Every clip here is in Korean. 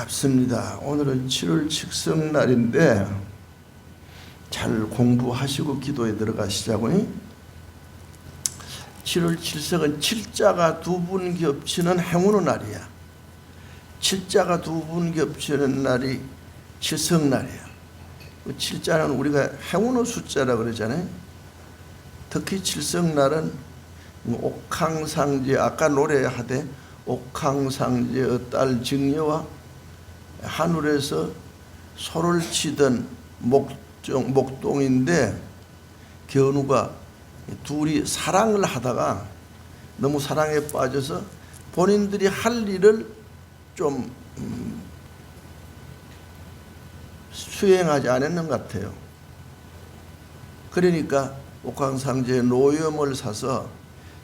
반갑습니다. 오늘은 7월 칙성날인데 잘 공부하시고 기도에 들어가시자고요. 7월 칠석은 칠자가 두 분 겹치는 행운의 날이야. 칠자가 두 분 겹치는 날이 칠성날이야. 그 칠자는 우리가 행운의 숫자라고 그러잖아요. 특히 칠성날은 옥황상제, 아까 노래하되 옥황상제의 딸 증여와 하늘에서 소를 치던 목동인데 견우가 둘이 사랑을 하다가 너무 사랑에 빠져서 본인들이 할 일을 좀 수행하지 않았는 것 같아요. 그러니까 옥황상제의 노염을 사서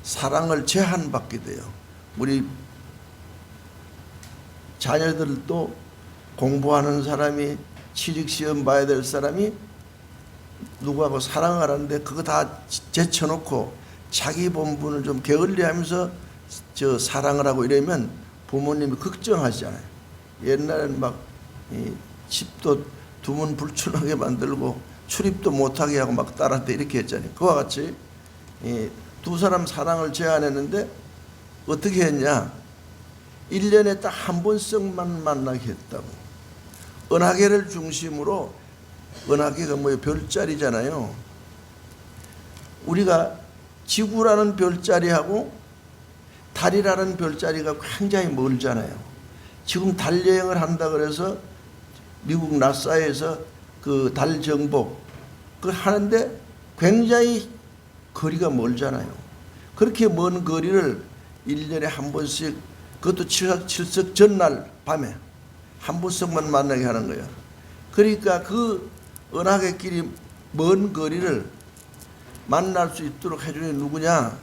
사랑을 제한받게 돼요. 우리 자녀들도 공부하는 사람이 취직시험 봐야 될 사람이 누구하고 사랑을 하는데 그거 다 제쳐놓고 자기 본분을 좀 게을리하면서 사랑을 하고 이러면 부모님이 걱정하시잖아요. 옛날에는 막 집도 두문불출하게 만들고 출입도 못하게 하고 막 딸한테 이렇게 했잖아요. 그와 같이 두 사람 사랑을 제한했는데 어떻게 했냐? 1년에 딱 한 번씩만 만나게 했다고. 은하계를 중심으로, 은하계가 뭐예요? 별자리잖아요. 우리가 지구라는 별자리하고 달이라는 별자리가 굉장히 멀잖아요. 지금 달 여행을 한다 그래서 미국 나사에서 그 달 정복 그걸 하는데 굉장히 거리가 멀잖아요. 그렇게 먼 거리를 1년에 한 번씩, 그것도 칠석 전날 밤에 한 번씩만 만나게 하는 거예요. 그러니까 그 은하계끼리 먼 거리를 만날 수 있도록 해주는 누구냐?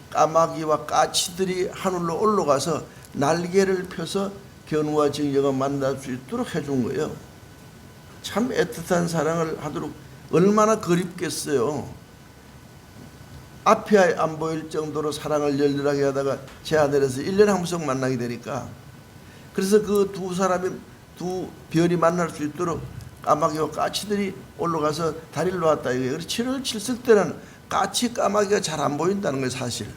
까마귀와 까치들이 하늘로 올라가서 날개를 펴서 견우와 증여가 만날 수 있도록 해준 거예요. 참 애틋한 사랑을 하도록 얼마나 그립겠어요. 앞이 안 보일 정도로 사랑을 열렬하게 하다가 제 아들에서 1년에 한 번씩 만나게 되니까, 그래서 그 두 사람이, 두 별이 만날 수 있도록 까마귀와 까치들이 올라가서 다리를 놓았다 이거예요. 그래서 7월 칠석 때는 까치 까마귀가 잘 안 보인다는 거예요, 사실.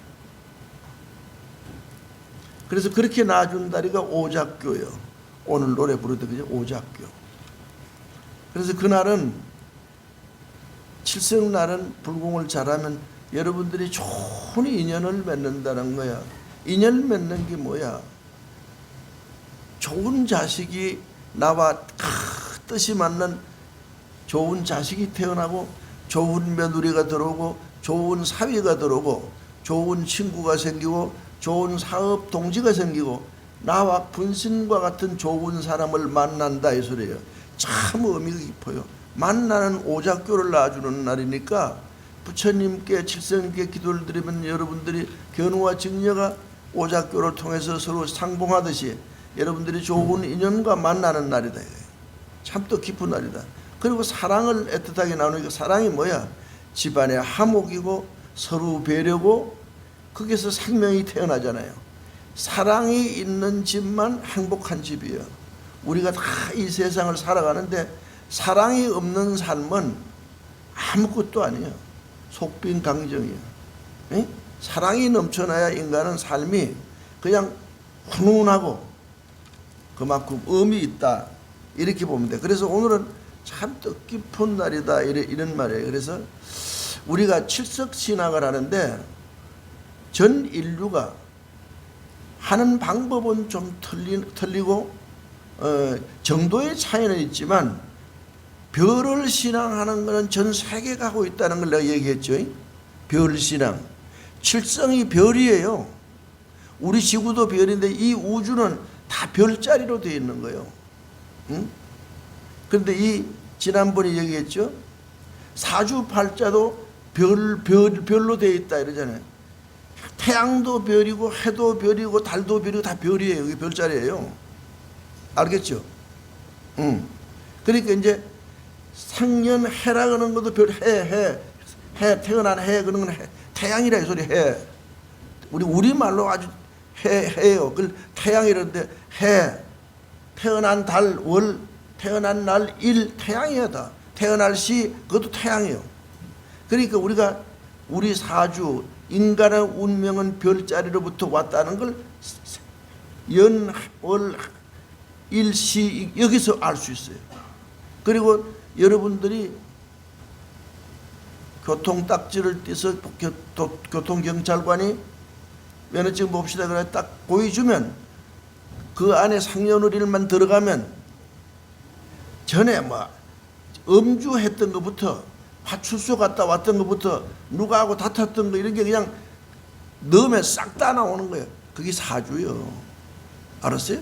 그래서 그렇게 놔준 다리가 오작교예요. 오늘 노래 부르던 그죠? 오작교. 그래서 그날은, 칠성날은 불공을 잘하면 여러분들이 좋은 인연을 맺는다는 거야. 인연 맺는 게 뭐야? 좋은 자식이 나와 뜻이 맞는 좋은 자식이 태어나고, 좋은 며느리가 들어오고, 좋은 사위가 들어오고, 좋은 친구가 생기고, 좋은 사업 동지가 생기고, 나와 분신과 같은 좋은 사람을 만난다 이 소리예요. 참 의미가 깊어요. 만나는 오작교를 놔주는 날이니까 부처님께, 칠성님께 기도를 드리면 여러분들이 견우와 증여가 오작교를 통해서 서로 상봉하듯이 여러분들이 좋은 인연과 만나는 날이다. 참 또 깊은 날이다. 그리고 사랑을 애틋하게 나누니까, 사랑이 뭐야? 집안의 화목이고 서로 배려고, 거기서 생명이 태어나잖아요. 사랑이 있는 집만 행복한 집이에요. 우리가 다 이 세상을 살아가는데 사랑이 없는 삶은 아무것도 아니에요. 속빈강정이에요. 사랑이 넘쳐나야 인간은 삶이 그냥 훈훈하고 그만큼 의미 있다, 이렇게 보면 돼. 그래서 오늘은 참 뜻깊은 날이다, 이런 말이에요. 그래서 우리가 칠석신앙을 하는데 전 인류가 하는 방법은 좀 틀리고 정도의 차이는 있지만 별을 신앙하는 것은 전 세계가 하고 있다는 걸 내가 얘기했죠. 별 신앙. 칠성이 별이에요. 우리 지구도 별인데 이 우주는 다 별자리로 되어 있는 거예요. 그런데 지난번에 얘기했죠. 사주팔자도 별로 되어 있다 이러잖아요. 태양도 별이고 해도 별이고 달도 별이고 다 별이에요. 이게 별자리예요. 알겠죠? 그러니까 이제 상년해라 그러는 것도 별, 해 태어난 해 그런 건 태양이라 이 소리. 해. 우리말로 아주 해요. 그 태양이라는데 해. 태어난 달, 월, 태어난 날, 일, 태양이야 다. 태어날 시, 그것도 태양이요. 그러니까 우리 사주, 인간의 운명은 별자리로부터 왔다는 걸 연, 월, 일, 시, 여기서 알 수 있어요. 그리고 여러분들이 교통딱지를 떼서 교통경찰관이 면허증 봅시다 그래 딱 보여주면 그 안에 상여놀이만 들어가면 전에 뭐 음주했던 것부터 파출소 갔다 왔던 것부터 누가하고 다퉜던 거 이런 게 그냥 넣으면 싹 다 나오는 거예요. 그게 사주요. 알았어요?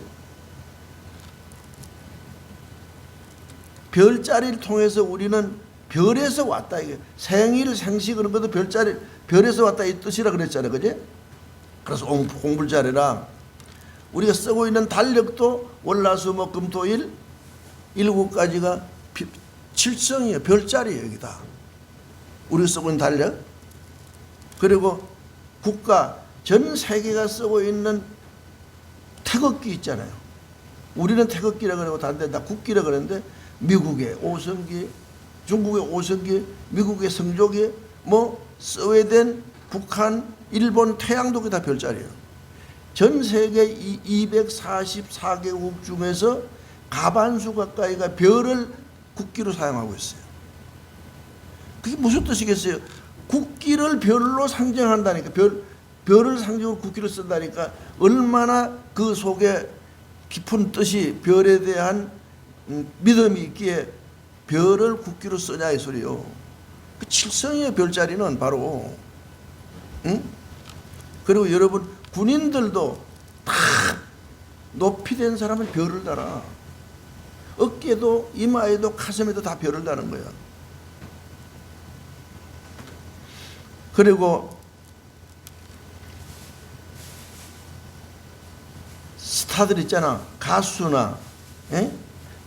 별자리를 통해서 우리는 별에서 왔다 이게 생일 생시 그런 것도 별자리 별에서 왔다 이 뜻이라 그랬잖아요, 그지? 그래서 공부를 잘해라. 우리가 쓰고 있는 달력도 월화수목금토일 7가지가 칠성이에요. 별자리예요, 여기다. 우리가 쓰고 있는 달력. 그리고 국가 전 세계가 쓰고 있는 태극기 있잖아요. 우리는 태극기라 그러고 다른데 다 국기라 그러는데 미국의 오성기, 중국의 오성기, 미국의 성조기, 뭐 스웨덴, 북한, 일본, 태양도 다 별자리예요. 전 세계 244개국 중에서 가반수 가까이가 별을 국기로 사용하고 있어요. 그게 무슨 뜻이겠어요? 국기를 별로 상징한다니까. 별을 상징으로 국기를 쓴다니까 얼마나 그 속에 깊은 뜻이 별에 대한 믿음이 있기에 별을 국기로 쓰냐 이 소리요. 그 칠성의 별자리는 바로 응? 그리고 여러분 군인들도 다 높이 된 사람은 별을 달아. 어깨도 이마에도 가슴에도 다 별을 다는 거야. 그리고 스타들 있잖아. 가수나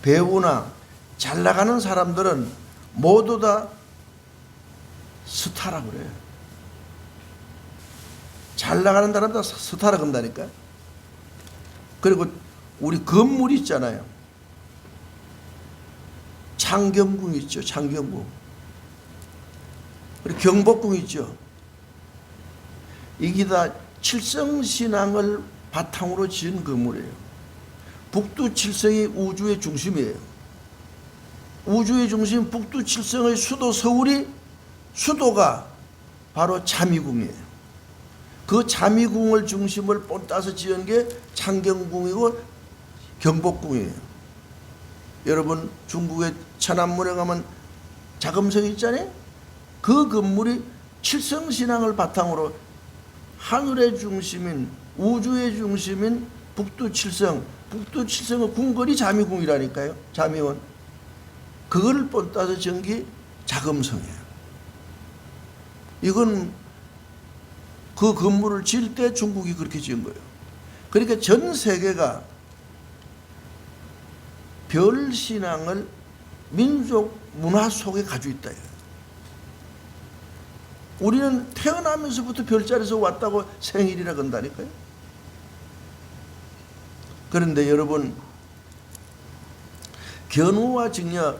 배우나 잘 나가는 사람들은 모두 다 스타라고 그래요. 잘 나가는 사람 다 스타라 그런다니까. 그리고 우리 건물 있잖아요. 창경궁 있죠. 창경궁. 그리고 경복궁 있죠. 이게 다 칠성신앙을 바탕으로 지은 건물이에요. 북두칠성이 우주의 중심이에요. 우주의 중심 북두칠성의 수도 서울이 수도가 바로 자미궁이에요. 그 자미궁을 중심을 본따서 지은 게 창경궁이고 경복궁이에요. 여러분 중국의 천안문에 가면 자금성이 있잖아요. 그 건물이 칠성신앙을 바탕으로 하늘의 중심인 우주의 중심인 북두칠성, 북두칠성의 궁궐이 자미궁이라니까요. 자미원. 그걸 본따서 지은 게 자금성이에요. 이건 그 건물을 지을 때 중국이 그렇게 지은 거예요. 그러니까 전 세계가 별신앙을 민족 문화 속에 가지고 있다. 우리는 태어나면서부터 별자리에서 왔다고 생일이라 그런다니까요. 그런데 여러분 견우와 직녀,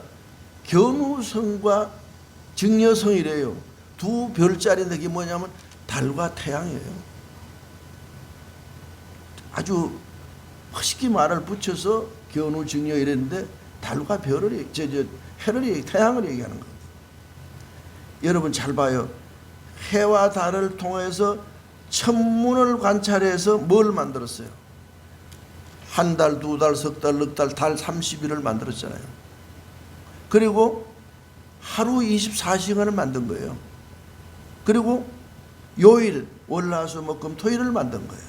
견우성과 직녀성이래요. 두 별자리인데 그게 뭐냐면 달과 태양이에요. 아주 멋있게 말을 붙여서 견우 직녀 이랬는데 달과 별을 해를 태양을 얘기하는 겁니다. 여러분 잘 봐요. 해와 달을 통해서 천문을 관찰해서 뭘 만들었어요? 한 달, 두 달, 석 달, 넉 달, 달 30일을 만들었잖아요. 그리고 하루 24시간을 만든 거예요. 그리고 요일, 월화수목금 토일을 만든 거예요.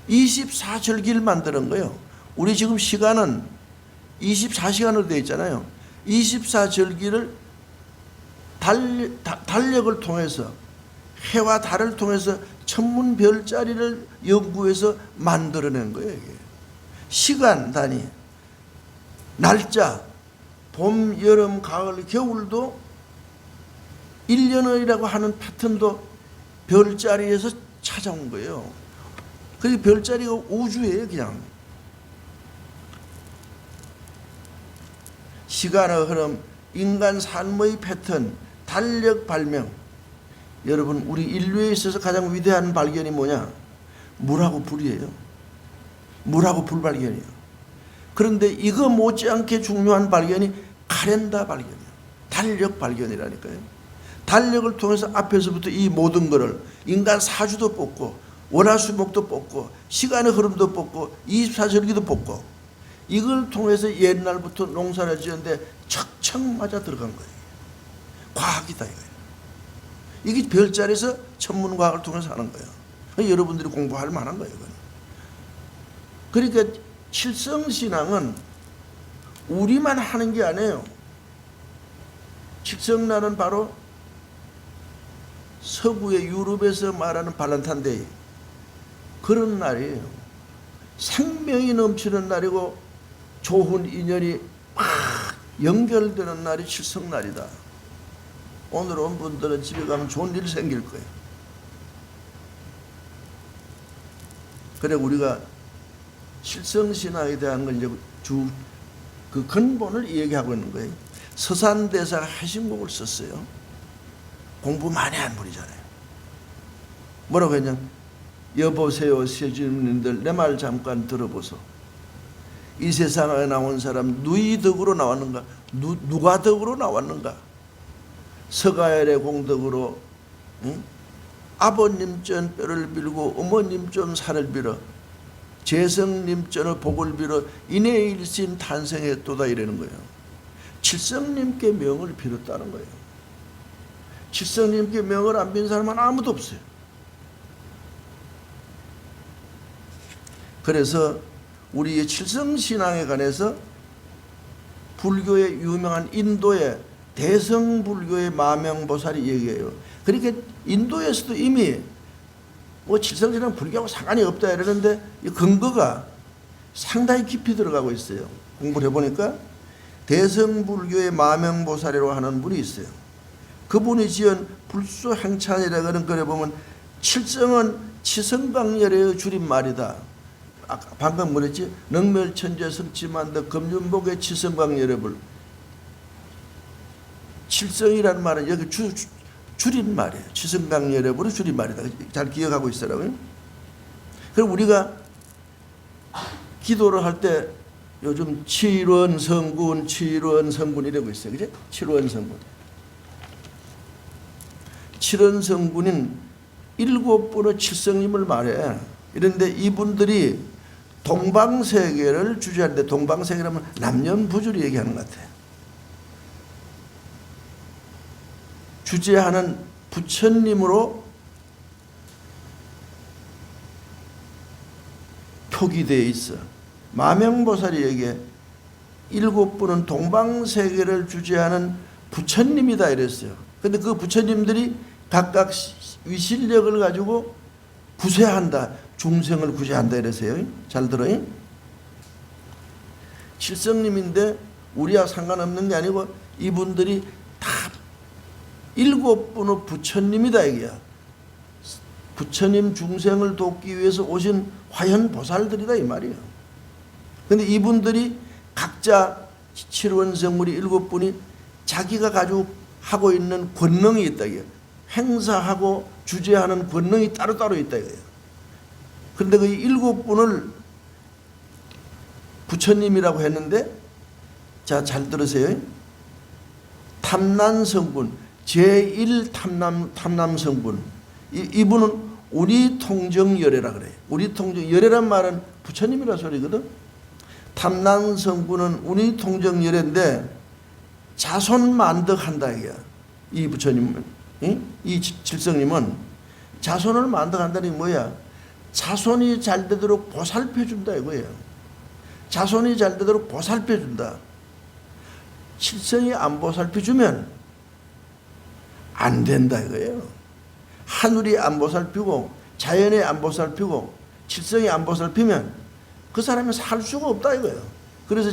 24절기를 만드는 거예요. 우리 지금 시간은 24시간으로 되어 있잖아요. 24절기를 달력을 통해서 해와 달을 통해서 천문 별자리를 연구해서 만들어낸 거예요. 이게. 시간 단위, 날짜, 봄, 여름, 가을, 겨울도 1년이라고 하는 패턴도 별자리에서 찾아온 거예요. 그 별자리가 우주예요, 그냥. 시간의 흐름, 인간 삶의 패턴, 달력 발명. 여러분, 우리 인류에 있어서 가장 위대한 발견이 뭐냐? 물하고 불이에요. 물하고 불 발견이에요. 그런데 이거 못지않게 중요한 발견이 카렌다 발견이에요. 달력 발견이라니까요. 달력을 통해서 앞에서부터 이 모든 것을 인간 사주도 뽑고 월화수목도 뽑고 시간의 흐름도 뽑고 24절기도 뽑고 이걸 통해서 옛날부터 농사를 지었는데 척척 맞아 들어간 거예요. 과학이다 이거예요. 이게 별자리에서 천문과학을 통해서 하는 거예요. 여러분들이 공부할 만한 거예요. 이건. 그러니까 칠성신앙은 우리만 하는 게 아니에요. 칠성날은 바로 서구의 유럽에서 말하는 발렌타인데이 그런 날이에요. 생명이 넘치는 날이고 좋은 인연이 막 연결되는 날이 칠성날이다. 오늘 온 분들은 집에 가면 좋은 일 생길 거예요. 그래 우리가 칠성신앙에 대한 걸 이제 그 근본을 얘기하고 있는 거예요. 서산대사가 해신곡을 썼어요. 공부 많이 한 분이잖아요. 뭐라고 했냐? 여보세요 세주님들 내 말 잠깐 들어보소. 이 세상에 나온 사람 누이 덕으로 나왔는가? 누가 덕으로 나왔는가? 서가열의 공덕으로 응? 아버님 전 뼈를 빌고 어머님 전 살을 빌어 재성님 전의 복을 빌어 인해일신 탄생했도다 이러는 거예요. 칠성님께 명을 빌었다는 거예요. 칠성님께 명을 안 빈 사람은 아무도 없어요. 그래서 우리의 칠성신앙에 관해서 불교의 유명한 인도의 대성불교의 마명보살이 얘기해요. 그러니까 인도에서도 이미 뭐 칠성신앙 불교하고 상관이 없다 이러는데 이 근거가 상당히 깊이 들어가고 있어요. 공부를 해보니까 대성불교의 마명보살이라고 하는 분이 있어요. 그분이 지은 불수행찬이라고 하는 글에 보면 칠성은 치성강열의 줄임말이다. 방금 뭐랬지? 능멸천재 성치만덕 금륜복의 치성강열의 불. 칠성이라는 말은 여기 줄임말이에요. 치성강열의 불의 줄임말이다. 잘 기억하고 있으라고요. 그럼 우리가 기도를 할 때 요즘 칠원성군 이라고 있어요. 그죠? 칠원성군. 칠원성군인 7분의 칠성님을 말해. 이런데 이분들이 동방세계를 주재하는데 동방세계라면 남녀부주를 얘기하는 것 같아요. 주재하는 부처님으로 표기되어 있어. 마명보살이 얘기해 7분은 동방세계를 주재하는 부처님이다 이랬어요. 근데 그 부처님들이 각각 위실력을 가지고 구세한다. 중생을 구제한다 이래서요. 잘 들어요. 칠성님인데 우리와 상관없는 게 아니고 이분들이 다 7분의 부처님이다 이게야. 부처님 중생을 돕기 위해서 오신 화현보살들이다 이 말이에요. 그런데 이분들이 각자 칠원성물이 7분이 자기가 가지고 하고 있는 권능이 있다 이게요. 행사하고 주재하는 권능이 따로따로 있다 이거예요. 그런데 그 7분을 부처님이라고 했는데 자, 잘 들으세요. 탐난성분, 제1탐남성분. 이분은 우리 통정열애라 그래요. 우리 통정열애란 말은 부처님이라 소리거든. 탐난성분은 우리 통정열애인데 자손만덕한다 이거야. 이 부처님은, 이 칠성님은 자손을 만덕한다는 게 뭐야? 자손이 잘 되도록 보살펴준다 이거예요. 자손이 잘 되도록 보살펴준다. 칠성이 안 보살펴주면 안 된다 이거예요. 하늘이 안 보살피고 자연이 안 보살피고 칠성이 안 보살피면 그 사람이 살 수가 없다 이거예요. 그래서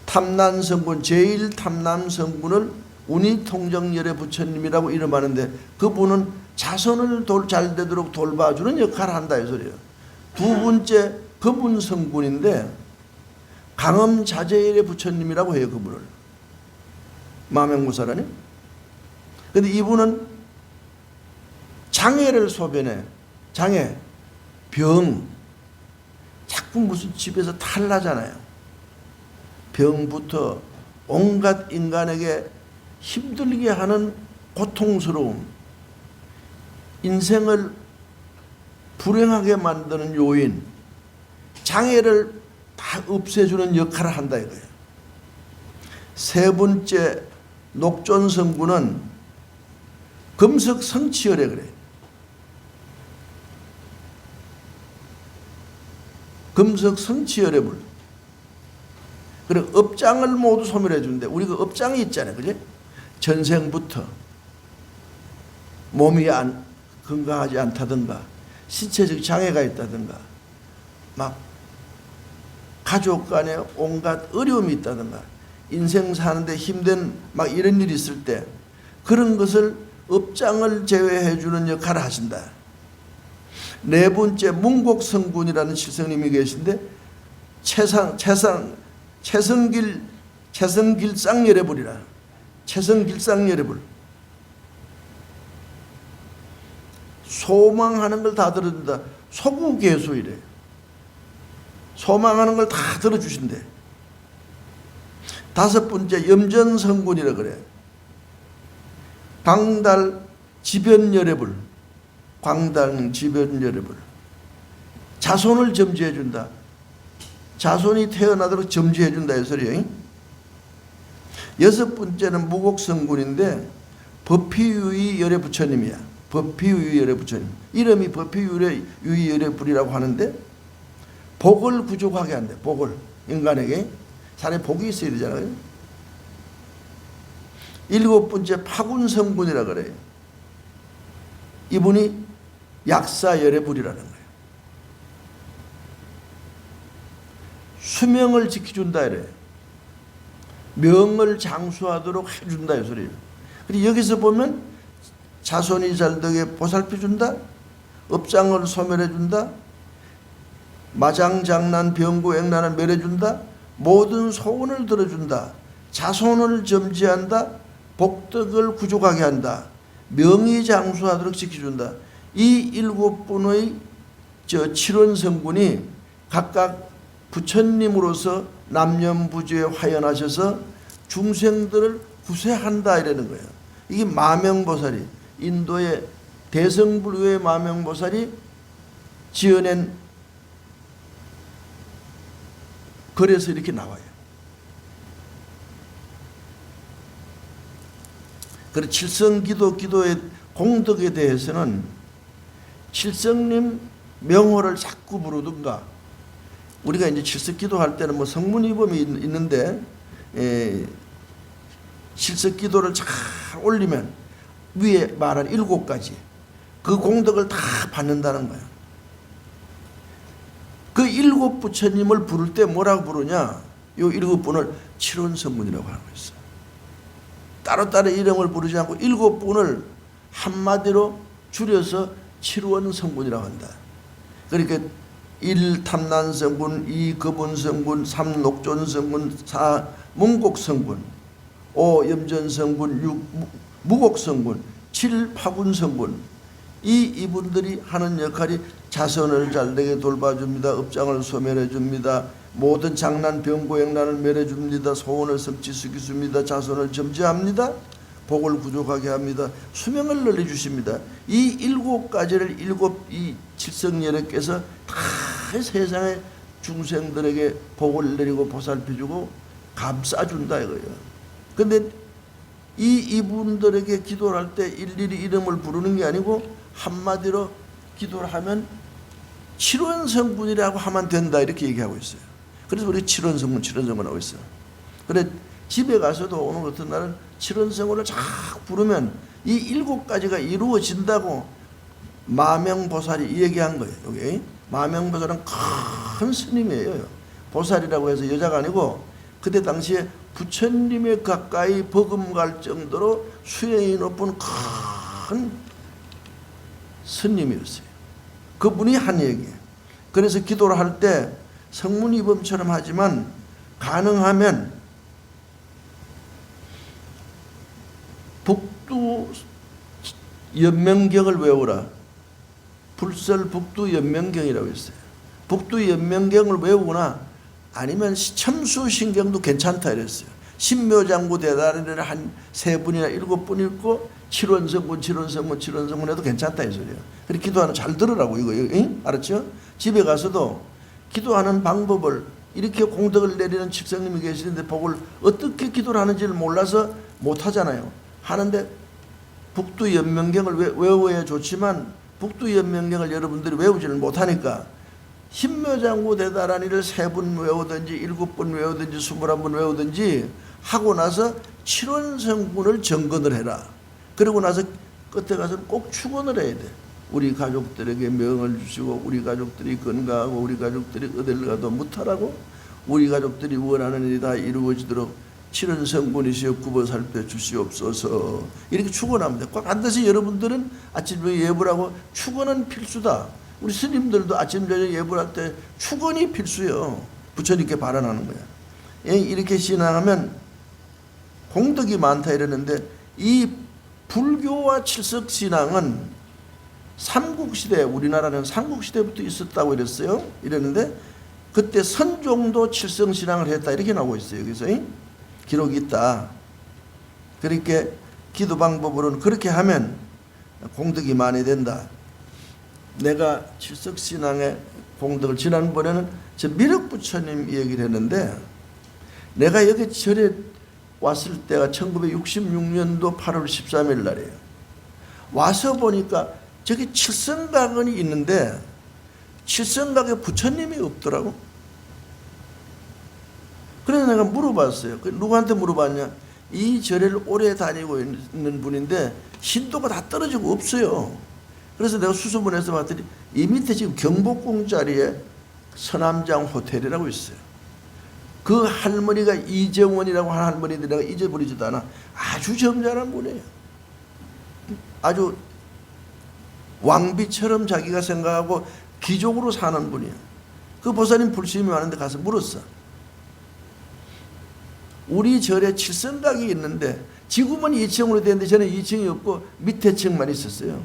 탐난성분, 제1탐남성분을 운이통정열의 부처님이라고 이름하는데 그분은 자손을 잘 되도록 돌봐주는 역할을 한다 이 소리예요. 두 번째 그분 성분인데 강엄자재일의 부처님이라고 해요. 그분을 마명보살하니. 근데 이분은 장애를 소변해. 장애, 병, 자꾸 무슨 집에서 탈나잖아요. 병부터 온갖 인간에게 힘들게 하는 고통스러움, 인생을 불행하게 만드는 요인, 장애를 다 없애주는 역할을 한다 이거예요. 세 번째 녹존성군은 금석성치열에 그래요. 금석성치열의 불. 그래 업장을 모두 소멸해 주는데 우리가 업장이 있잖아요, 그지? 전생부터 몸이 건강하지 않다든가 신체적 장애가 있다든가 막 가족 간에 온갖 어려움이 있다든가 인생 사는데 힘든 막 이런 일이 있을 때 그런 것을 업장을 제외해 주는 역할을 하신다. 네 번째 문곡성군이라는 칠성님이 계신데 최성길쌍열애불이라. 최성길쌍열애불. 소망하는 걸 다 들어준다. 소구개수이래. 소망하는 걸 다 들어주신대. 다섯 번째 염전성군이라 그래. 광달 지변열애불. 광달 지변열애불. 자손을 점지해 준다. 자손이 태어나도록 점지해 준다 이 소리예요. 여섯 번째는 무곡성군인데 법피유의 열애 부처님이야. 법피유의 열애 부처님. 이름이 법피유의 열애불이라고 하는데 복을 구족하게 한대. 복을 인간에게 자네 복이 있어야 되잖아요. 일곱 번째 파군성군이라 그래요. 이분이 약사열애불이라는 거예요. 수명을 지켜준다 이래요. 명을 장수하도록 해준다 이 소리예요. 그리고 여기서 보면 자손이 잘되게 보살펴준다. 업장을 소멸해준다. 마장장난 병고액난을 멸해준다. 모든 소원을 들어준다. 자손을 점지한다. 복덕을 구족하게 한다. 명의장수하도록 지켜준다. 이 일곱 분의 칠원성군이 각각 부처님으로서 남념부지에 화연하셔서 중생들을 구세한다 이라는 거예요. 이게 마명보살이 인도의 대성불교의 마명보살이 지어낸 글에서 이렇게 나와요. 그리고 칠성기도의 공덕에 대해서는 칠성님 명호를 자꾸 부르든가 우리가 이제 칠석기도 할 때는 뭐 성문이범이 있는데 칠석기도를 잘 올리면 위에 말한 7가지 그 공덕을 다 받는다는 거예요. 그 7 부처님을 부를 때 뭐라고 부르냐? 요 7분을 칠원성문이라고 하는 거였어요. 따로따로 이름을 부르지 않고 7분을 한마디로 줄여서 칠원성문이라고 한다. 그러니까 1 탐난성군, 2 거본성군, 3 녹존성군, 4 문곡성군, 5 염전성군, 6 무곡성군, 7 파군성군. 이분들이 하는 역할이 자손을 잘되게 돌봐줍니다. 업장을 소멸해줍니다. 모든 장난 병고액난을 멸해줍니다. 소원을 성취시켜줍니다. 자손을 점지합니다. 복을 구족하게 합니다. 수명을 늘려주십니다. 이 7가지를 이 칠성열애께서 다 세상의 중생들에게 복을 내리고 보살펴주고 감싸준다 이거예요. 근데 이분들에게 기도를 할 때 일일이 이름을 부르는 게 아니고 한마디로 기도를 하면 칠원성군이라고 하면 된다 이렇게 얘기하고 있어요. 그래서 우리 칠원성군 하고 있어요. 그래 집에 가서도 오늘 같은 날은 칠원성군을 쫙 부르면 이 7가지가 이루어진다고 마명보살이 얘기한 거예요. 여기 마명보살은 큰 스님이에요. 보살이라고 해서 여자가 아니고 그때 당시에 부처님에 가까이 버금갈 정도로 수행이 높은 큰 스님이었어요. 그분이 한 얘기예요. 그래서 기도를 할 때 성문이범처럼 하지만 가능하면 북두 연명경을 외우라. 불설 북두 연명경이라고 했어요. 북두 연명경을 외우거나 아니면 첨수신경도 괜찮다 이랬어요. 신묘장구 대단이를 한 3분이나 7분 읽고 칠원성군 해도 괜찮다 이 소리예요. 그렇게 기도하는 잘 들으라고 이거 응? 알았죠? 집에 가서도 기도하는 방법을 이렇게 공덕을 내리는 칠성님이 계시는데 복을 어떻게 기도를 하는지를 몰라서 못하잖아요. 하는데 북두 연명경을 외워야 좋지만 북두 연명경을 여러분들이 외우지를 못하니까 신묘장구 대단이를 3분 외우든지 7분 외우든지 21번 외우든지 하고 나서 칠원성군을 정건을 해라. 그러고 나서 끝에 가서는 꼭 축원을 해야 돼. 우리 가족들에게 명을 주시고 우리 가족들이 건강하고 우리 가족들이 어딜 가도 무탈하고 우리 가족들이 원하는 일이 다 이루어지도록 칠원성군이시여 굽어 살펴 주시옵소서. 이렇게 축원하면 돼. 꼭 반드시 여러분들은 아침 저녁 예불 하고 축원은 필수다. 우리 스님들도 아침 저녁 예불할 때 축원이 필수요. 부처님께 발언하는 거야. 이렇게 신앙하면 공덕이 많다 이러는데 이 불교와 칠석신앙은 삼국시대, 우리나라는 삼국시대부터 있었다고 이랬어요. 이랬는데 그때 선종도 칠성신앙을 했다 이렇게 나오고 있어요. 여기서 기록이 있다. 그러니까 기도 방법으로는 그렇게 하면 공덕이 많이 된다. 내가 칠석신앙의 공덕을 지난번에는 저 미륵부처님 얘기를 했는데 내가 여기 절에 왔을 때가 1966년도 8월 13일 날이에요. 와서 보니까 저기 칠성각원이 있는데 칠성각에 부처님이 없더라고. 그래서 내가 물어봤어요. 누구한테 물어봤냐? 이 절을 오래 다니고 있는 분인데 신도가 다 떨어지고 없어요. 그래서 내가 수소문해서 봤더니 이 밑에 지금 경복궁 자리에 서남장 호텔이라고 있어요. 그 할머니가 이정원이라고 하는 할머니인데 내가 잊어버리지도 않아. 아주 점잖은 분이에요. 아주 왕비처럼 자기가 생각하고 귀족으로 사는 분이에요. 그 보살님 불심이 많은데 가서 물었어. 우리 절에 칠성각이 있는데 지금은 2층으로 되는데 저는 2층이 없고 밑에 층만 있었어요.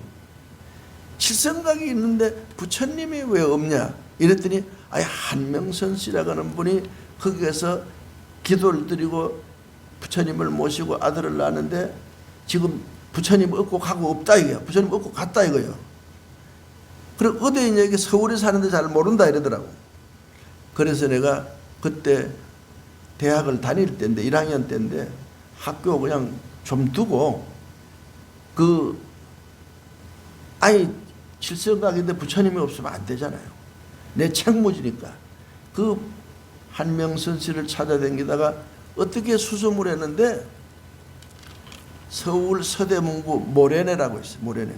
칠성각이 있는데 부처님이 왜 없냐? 이랬더니 아예 한명선 씨라고 하는 분이 거기에서 기도를 드리고 부처님을 모시고 아들을 낳았는데 지금 부처님 얻고 가고 없다 이거야. 부처님 얻고 갔다 이거예요. 그리고 어디에 있냐 이게 서울에 사는데 잘 모른다 이러더라고. 그래서 내가 그때 대학을 다닐 때인데 1학년 때인데 학교 그냥 좀 두고 아니 칠성각인데 부처님이 없으면 안 되잖아요. 내 책무지니까. 한명선 씨를 찾아다니다가 어떻게 수소문 했는데 서울 서대문구 모래내라고 있어요. 모래내.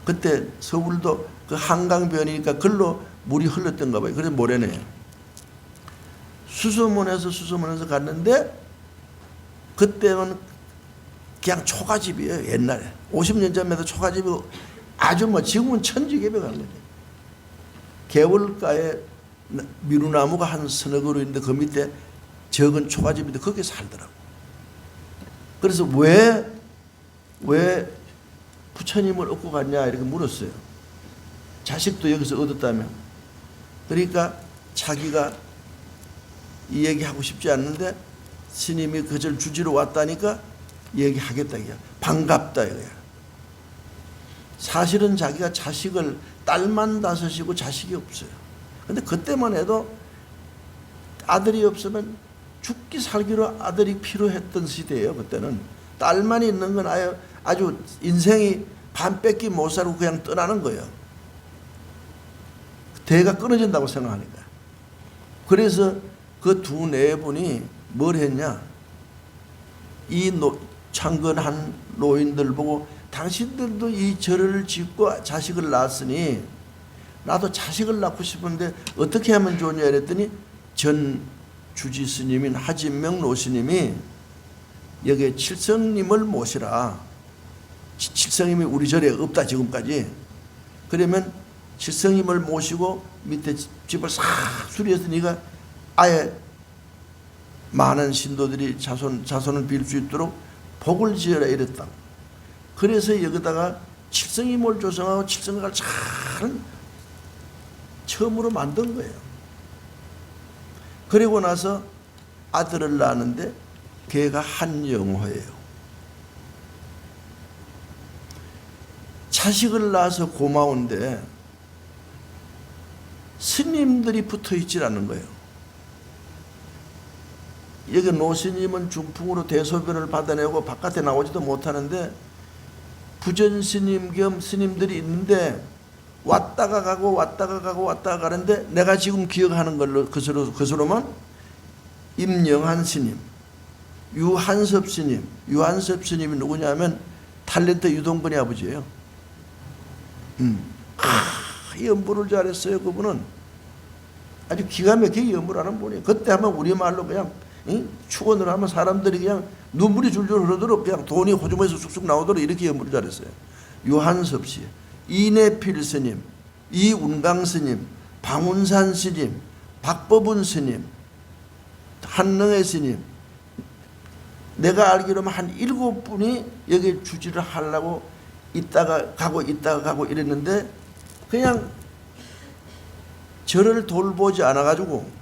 그때 서울도 그 한강변이니까 글로 물이 흘렀던가 봐요. 그래서 모래내. 수소문해서 갔는데 그때는 그냥 초가집이에요. 옛날에 50년 전에도 초가집이 아주 지금은 천지개벽한 거죠. 개월가에 미루나무가 한 서너 그루 있는데 그 밑에 적은 초가집인데 거기에 살더라고. 그래서 왜 부처님을 얻고 갔냐 이렇게 물었어요. 자식도 여기서 얻었다며. 그러니까 자기가 이 얘기하고 싶지 않는데 스님이 그절 주지로 왔다니까 얘기하겠다 이거야. 반갑다 이거야. 사실은 자기가 자식을 딸만 5이고 자식이 없어요. 근데 그때만 해도 아들이 없으면 죽기 살기로 아들이 필요했던 시대예요. 그때는 딸만 있는 건 아주 인생이 반 뺏기 못 살고 그냥 떠나는 거예요. 대가 끊어진다고 생각하니까. 그래서 그 2-4분이 뭘 했냐? 이 창건한 노인들 보고 당신들도 이 절을 짓고 자식을 낳았으니 나도 자식을 낳고 싶은데 어떻게 하면 좋냐 이랬더니 전 주지 스님인 하진명 노스님이 여기에 칠성님을 모시라. 칠성님이 우리 절에 없다 지금까지. 그러면 칠성님을 모시고 밑에 집을 싹 수리해서 네가 아예 많은 신도들이 자손을 빌 수 있도록 복을 지어라 이랬다. 그래서 여기다가 칠성이몰 조성하고 칠성각을 잘 처음으로 만든 거예요. 그리고 나서 아들을 낳았는데 걔가 한영호예요. 자식을 낳아서 고마운데 스님들이 붙어 있질 않는 거예요. 여기 노스님은 중풍으로 대소변을 받아내고 바깥에 나오지도 못하는데 부전스님 겸 스님들이 있는데 왔다가 가고 왔다가 가고 왔다가 가는데 내가 지금 기억하는 걸로 그수로만 임영한 스님, 유한섭 스님, 유한섭 스님이 누구냐면 탤런트 유동근의 아버지예요. 연부를 잘했어요. 그분은 아주 기가 막히게 연부를 하는 분이에요. 그때 하면 우리말로 그냥 축원을 하면 사람들이 그냥 눈물이 줄줄 흐르도록 그냥 돈이 호주머니에서 쑥쑥 나오도록 이렇게 연부를 잘했어요. 유한섭 씨, 이내필 스님, 이운강 스님, 방운산 스님, 박법운 스님, 한능의 스님, 내가 알기로는 한 7분이 여기 주지를 하려고 있다가 가고 이랬는데 그냥 저를 돌보지 않아가지고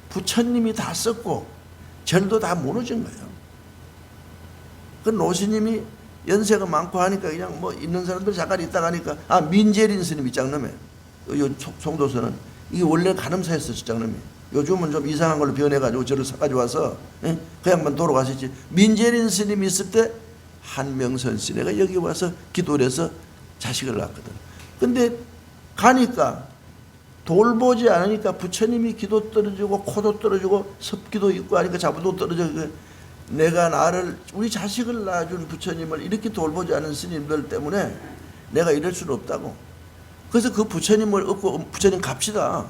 부처님이 다 썼고 절도 다 무너진 거예요. 그 노스님이 연세가 많고 하니까 그냥 뭐 있는 사람들 잠깐 있다가 하니까 민재린 스님이 짱놈에 요 송도서는 이게 원래 간음사였어. 짱놈이 요즘은 좀 이상한 걸로 변해가지고 저를 사가지고 와서 그 양반 돌아가셨지. 민재린 스님이 있을 때 한명선 씨 내가 여기 와서 기도를 해서 자식을 낳았거든. 근데 가니까 돌보지 않으니까 부처님이 기도 떨어지고 코도 떨어지고 섭기도 있고 하니까 자부도 떨어지고 내가 나를 우리 자식을 낳아준 부처님을 이렇게 돌보지 않은 스님들 때문에 내가 이럴 수는 없다고. 그래서 그 부처님을 얻고 부처님 갑시다.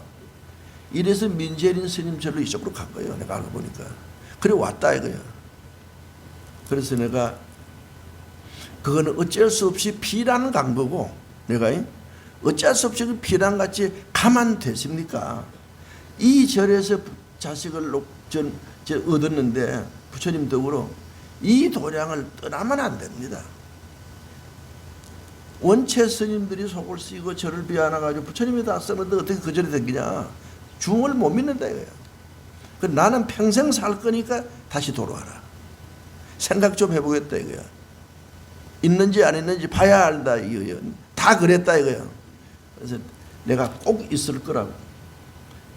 이래서 민재린 스님 절로 이쪽으로 간 거예요. 내가 알고 보니까. 그래 왔다 이거야. 그래서 내가 그거는 어쩔 수 없이 피라는 강거고 내가 어쩔 수 없이 피랑같이 가만 되십니까? 이 절에서 자식을 얻었는데 부처님 덕으로 이 도량을 떠나면 안 됩니다. 원체 스님들이 속을 쓰고 절을 비하나가지고 부처님이 다 썼는데 어떻게 그 절이 생기냐. 중을 못 믿는다 이거야. 나는 평생 살 거니까 다시 돌아와라. 생각 좀 해보겠다 이거야. 있는지 안 있는지 봐야 알다 이거야. 다 그랬다 이거야. 그래서 내가 꼭 있을 거라고.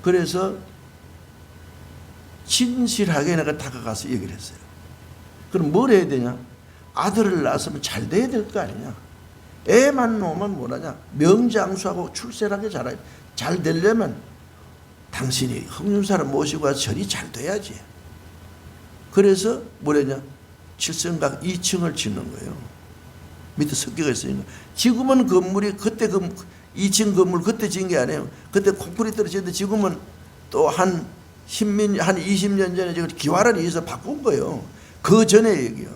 그래서 진실하게 내가 다가가서 얘기를 했어요. 그럼 뭘 해야 되냐? 아들을 낳았으면 잘 돼야 될 거 아니냐? 애만 놓으면 뭐하냐? 명장수하고 출세하게 잘 되려면 당신이 흥륜사를 모시고 와서 절이 잘 돼야지. 그래서 뭐랬냐? 칠성각 2층을 짓는 거예요. 밑에 습기가 있으니까. 지금은 건물이 그때 2층 건물 그때 지은 게 아니에요. 그때 콘크리트 떨어졌는데 지금은 또 한 20년 전에 지금 기와를 위해서 바꾼 거예요. 그 전에 얘기요.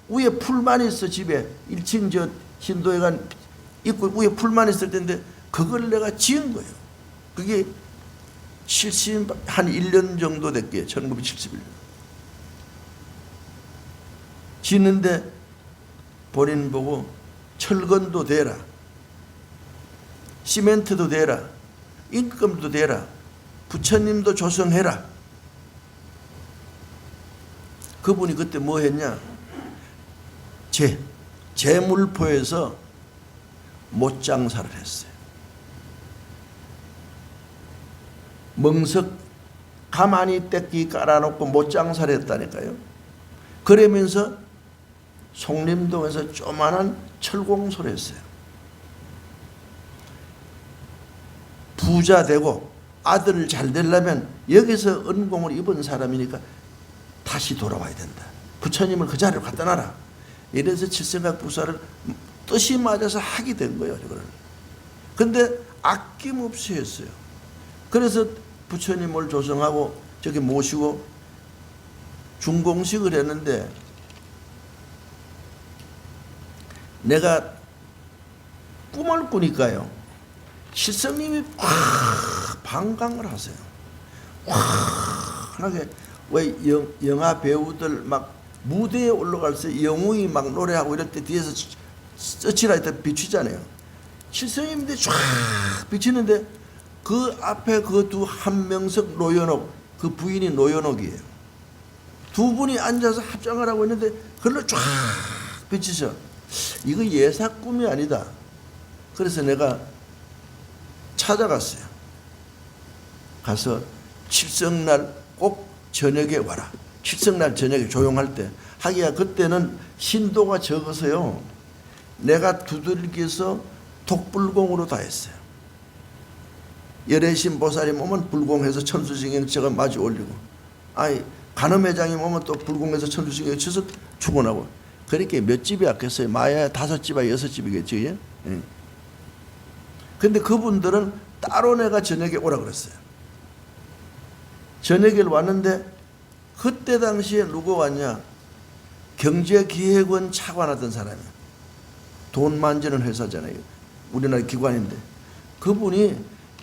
위에 풀만 있어 집에 1층 저 신도회관 입구 위에 풀만 있을 텐데 그걸 내가 지은 거예요. 그게 한 1년 정도 됐게요. 1971년. 짓는데 본인 보고 철근도 대라. 시멘트도 대라. 인건도 대라. 부처님도 조성해라. 그분이 그때 뭐 했냐? 제물포에서 못장사를 했어요. 멍석 가만히 떼끼 깔아놓고 못장사를 했다니까요. 그러면서 송림동에서 조만한 철공소를 했어요. 부자 되고 아들을 잘 되려면 여기서 은공을 입은 사람이니까 다시 돌아와야 된다. 부처님을 그 자리로 갖다 놔라. 이래서 칠성각 부사를 뜻이 맞아서 하게 된 거예요. 그런데 아낌없이 했어요. 그래서 부처님을 조성하고 저기 모시고 중공식을 했는데 내가 꿈을 꾸니까요. 칠성님이 반강을 하세요. 환하게, 왜 영화 배우들 막 무대에 올라갈 때 영웅이 막 노래하고 이럴 때 뒤에서 서치라이트 비추잖아요. 칠성입인데 쫙 비치는데 그 앞에 그 두 한명석 노현옥, 그 부인이 노현옥이에요. 두 분이 앉아서 합장을 하고 있는데 그걸로 쫙 비치죠. 이거 예사 꿈이 아니다. 그래서 내가 찾아갔어요. 가서 칠성날 꼭 저녁에 와라. 칠성날 저녁에 조용할 때. 하기야 그때는 신도가 적어서요. 내가 두들겨서 독불공으로 다 했어요. 열애신 보살이 오면 불공해서 천수징행 제가 마주 올리고, 아니 간음회장이 오면 또 불공해서 천수징행 쳐서 축원하고. 그렇게 몇 집이 아꼈어요. 마야 5집, 6집이겠죠. 예? 예. 근데 그분들은 따로 내가 저녁에 오라 그랬어요. 저녁에 왔는데 그때 당시에 누가 왔냐? 경제기획원 차관하던 사람이에요. 돈 만지는 회사잖아요. 우리나라 기관인데. 그분이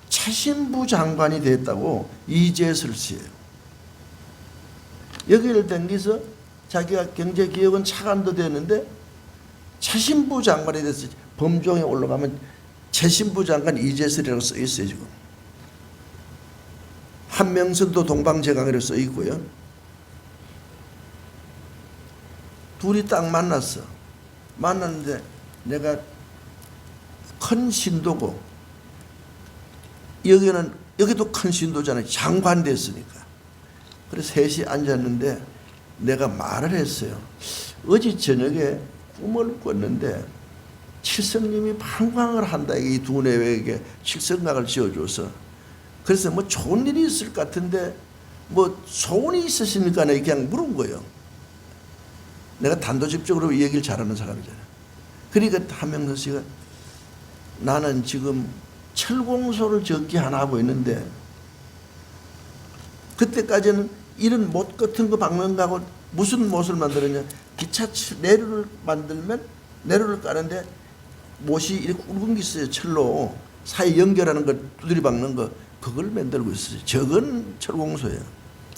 차신부 장관이 됐다고 이재슬 씨예요. 여기를 댕기서 자기가 경제기획원 차관도 됐는데 차신부 장관이 됐어요. 범종에 올라가면 최신부 장관 이재슬이라고 써 있어요. 지금 한명선도 동방제강이라고 써 있고요. 둘이 딱 만났어. 만났는데 내가 큰 신도고, 여기도 큰 신도잖아요. 장관 됐으니까. 그래서 셋이 앉았는데 내가 말을 했어요. 어제 저녁에 꿈을 꿨는데 칠성님이 판광을 한다. 이 두뇌에게 칠성각을 지어줘서. 그래서 뭐 좋은 일이 있을 것 같은데 뭐 소원이 있으십니까? 내가 그냥 물은 거예요. 내가 단도직입적으로 이 얘기를 잘하는 사람이잖아요. 그러니까 한명선 씨가 나는 지금 철공소를 적기 하나 하고 있는데 그때까지는 이런 못 같은 거 박는 거하고 무슨 못을 만들었냐? 기차 내루를 만들면 내루를 까는데 못이 이렇게 굵은 게 있어요. 철로 사이 연결하는 거 두드리 박는 거 그걸 만들고 있어요. 적은 철공소예요.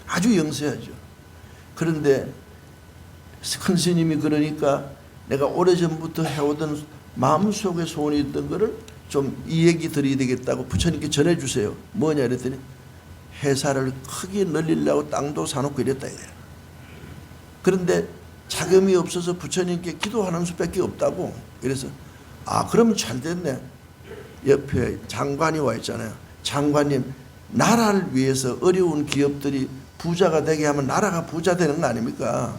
아주 영세하죠. 그런데 큰 스님이 그러니까 내가 오래전부터 해오던 마음속에 소원이 있던 거를 좀 이 얘기 드려야 되겠다고 부처님께 전해주세요. 뭐냐 그랬더니 회사를 크게 늘리려고 땅도 사놓고 이랬다 이거야. 그런데 자금이 없어서 부처님께 기도하는 수밖에 없다고. 그래서 그러면 잘 됐네. 옆에 장관이 와 있잖아요. 장관님, 나라를 위해서 어려운 기업들이 부자가 되게 하면 나라가 부자 되는 거 아닙니까?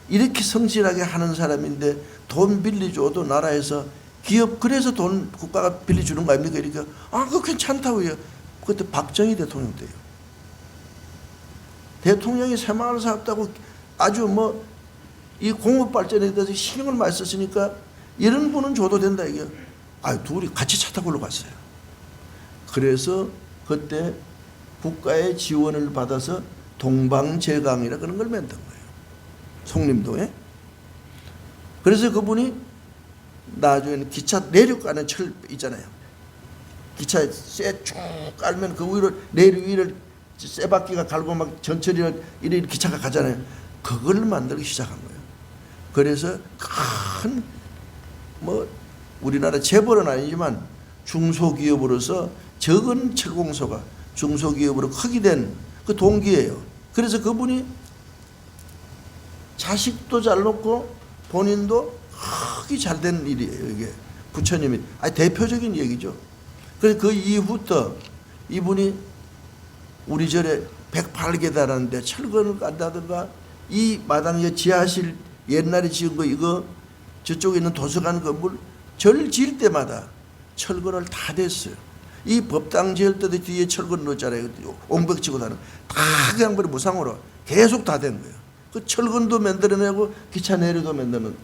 이렇게 성실하게 하는 사람인데 돈 빌려줘도 나라에서 기업 그래서 돈 국가가 빌려주는 거 아닙니까? 그러니까 그거 괜찮다고요. 그때 박정희 대통령 때요. 대통령이 새마을 사업다고 아주 뭐 이 공업 발전에 대해서 신경을 많이 썼으니까 이런 분은 줘도 된다 이게. 둘이 같이 차 타고 올라갔어요. 그래서 그때 국가의 지원을 받아서 동방제강이라 그런 걸 만든 거예요. 송림동에. 그래서 그분이 나중에는 기차 내륙가는 철 있잖아요. 기차에 쇠 쭉 깔면 그 위로 내륙 위를 쇠바퀴가 갈고 막 전철이나 이런 기차가 가잖아요. 그걸 만들기 시작한 거예요. 그래서 큰 뭐 우리나라 재벌은 아니지만 중소기업으로서 적은 철공소가 중소기업으로 크게 된 그 동기예요. 그래서 그분이 자식도 잘 놓고 본인도 크게 잘 된 일이에요. 이게 부처님이 대표적인 얘기죠. 그래서 그 이후부터 이분이 우리 절에 108계다라는데 철근을 깐다든가 이 마당에 지하실 옛날에 지은 거 이거 저쪽에 있는 도서관 건물 절 지을 때마다 철근을 다 댔어요. 이 법당 지을 때도 뒤에 철근 넣었잖아요. 옹벽 치고 다는 다 그냥 버리 무상으로 계속 다 된 거예요. 그 철근도 만들어내고 기차 내려도 만드는.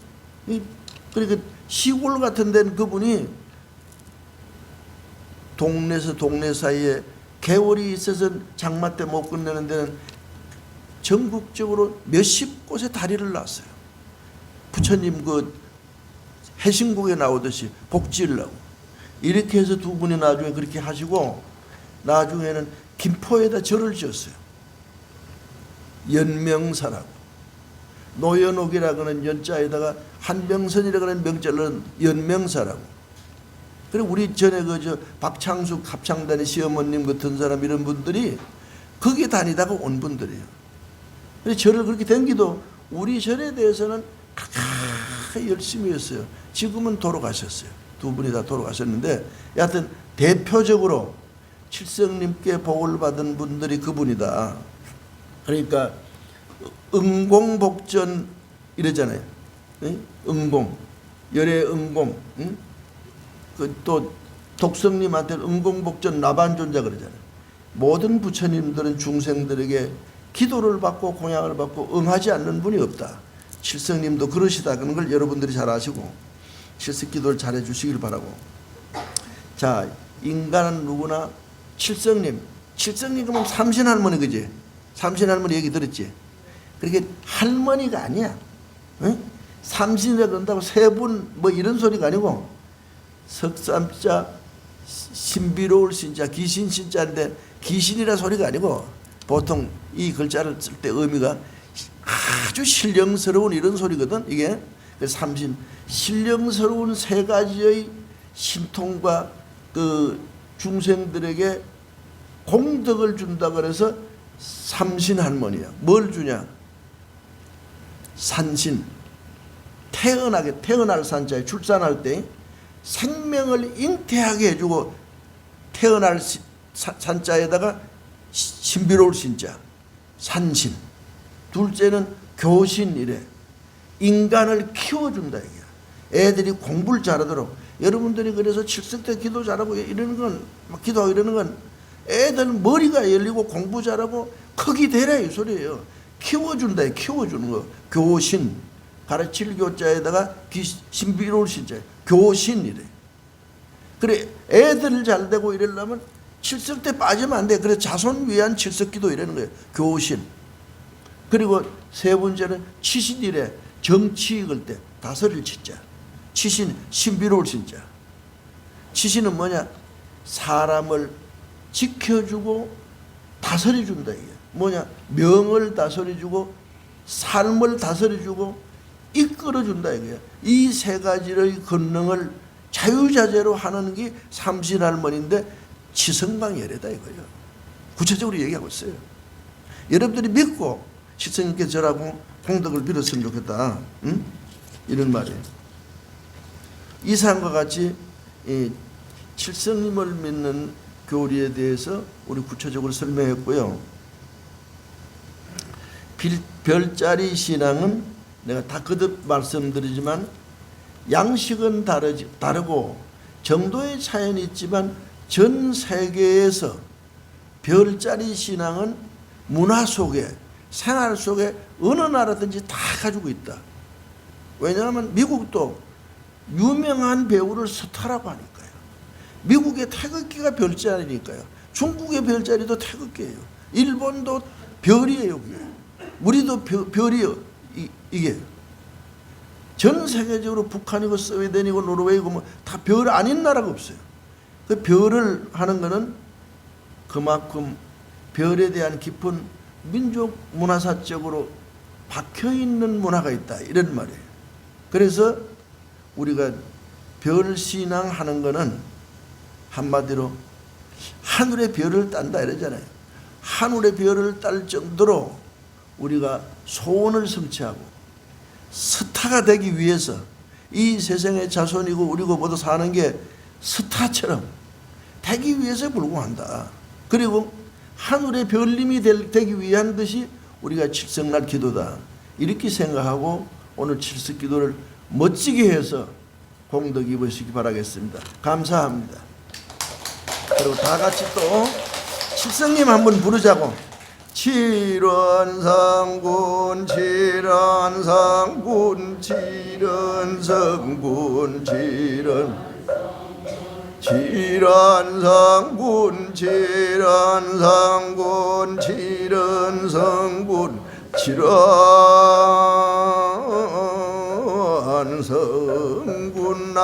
그러니까 시골 같은 데는 그분이 동네에서 동네 사이에 개월이 있어서 장마 때 못 끝내는 데는 전국적으로 몇십 곳에 다리를 놨어요. 부처님 그 해신국에 나오듯이 복지하려고. 이렇게 해서 두 분이 나중에 그렇게 하시고 나중에는 김포에다 절을 지었어요. 연명사라고. 노연옥이라고는 연자에다가 한명선이라고는 명절은 연명사라고. 그리고 우리 전에 그 박창숙 합창단의 시어머님 같은 사람 이런 분들이 거기 다니다가 온 분들이에요. 그래서 절을 그렇게 댕기도 우리 절에 대해서는 열심히 했어요. 지금은 돌아가셨어요. 두 분이 다 돌아가셨는데 여하튼 대표적으로 칠성님께 복을 받은 분들이 그분이다. 그러니까 응공복전 이러잖아요. 응공, 열애 응공. 또 독성님한테 응공복전 나반존자 그러잖아요. 모든 부처님들은 중생들에게 기도를 받고 공양을 받고 응하지 않는 분이 없다. 칠성님도 그러시다. 그런 걸 여러분들이 잘 아시고 칠성기도를 잘 해주시길 바라고. 자, 인간은 누구나 칠성님 그러면 삼신할머니 그지? 삼신할머니 얘기 들었지? 그렇게 할머니가 아니야. 응? 삼신이라 그런다고 세 분 뭐 이런 소리가 아니고 석삼자 신비로울 신자 귀신 신자인데 귀신이라 소리가 아니고 보통 이 글자를 쓸 때 의미가 아주 신령스러운 이런 소리거든. 이게 삼신 신령스러운 세 가지의 신통과 그 중생들에게 공덕을 준다 그래서 삼신할머니야. 뭘 주냐? 산신. 태어날 산자에 출산할 때 생명을 잉태하게 해주고 태어날 산자에다가 신비로울 신자 산신. 둘째는 교신이래. 인간을 키워준다 이게. 애들이 공부를 잘하도록. 여러분들이 그래서 칠석 때 기도 잘하고 이러는 건 막 기도하고 이러는 건 애들 머리가 열리고 공부 잘하고 크기 되라 이 소리예요. 키워준다. 키워주는 거. 교신. 가르칠 교자에다가 신비로울 신자. 교신이래. 그래 애들 잘 되고 이러려면 칠석 때 빠지면 안 돼. 그래서 자손 위한 칠석기도 이러는 거예요. 교신. 그리고 세 번째는 치신이래. 정치 읽을 때 다스릴 치자. 치신 신비로울 신자. 치신은 뭐냐? 사람을 지켜주고 다스려준다 이게. 뭐냐? 명을 다스려주고 삶을 다스려주고 이끌어준다 이거야. 이 세 가지의 권능을 자유자재로 하는 게 삼신할머니인데 치성방열애다 이거예요. 구체적으로 얘기하고 있어요. 여러분들이 믿고 칠성님께 절하고 공덕을 빌었으면 좋겠다. 응? 이런 말이에요. 이상과 같이 이 칠성님을 믿는 교리에 대해서 우리 구체적으로 설명했고요. 별자리 신앙은 내가 다 거듭 말씀드리지만 양식은 다르고 정도의 차이는 있지만 전 세계에서 별자리 신앙은 문화 속에 생활 속에 어느 나라든지 다 가지고 있다. 왜냐하면 미국도 유명한 배우를 스타라고 하니까요. 미국의 태극기가 별자리니까요. 중국의 별자리도 태극기예요. 일본도 별이에요. 우리도 별이에요. 이게 전 세계적으로 북한이고 스웨덴이고 노르웨이고 뭐 다 별 아닌 나라가 없어요. 그 별을 하는 거는 그만큼 별에 대한 깊은 민족 문화사적으로 박혀 있는 문화가 있다 이런 말이에요. 그래서 우리가 별 신앙하는 거는 한마디로 하늘의 별을 딴다 이러잖아요. 하늘의 별을 딸 정도로 우리가 소원을 성취하고 스타가 되기 위해서 이 세상의 자손이고 우리고 모두 사는 게 스타처럼 되기 위해서 불공한다. 그리고 하늘의 별님이 되기 위한 것이 우리가 칠성날 기도다. 이렇게 생각하고 오늘 칠석 기도를 멋지게 해서 공덕 입으시기 바라겠습니다. 감사합니다. 그리고 다 같이 또 칠성님 한번 부르자고. 칠원성군 칠원성군 칠원성군 칠원성군 칠원성군 칠원성군 칠원성군 나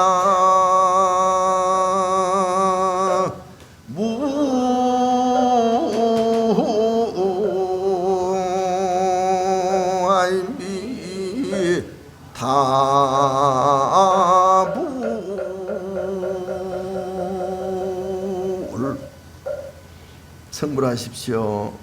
성불하십시오.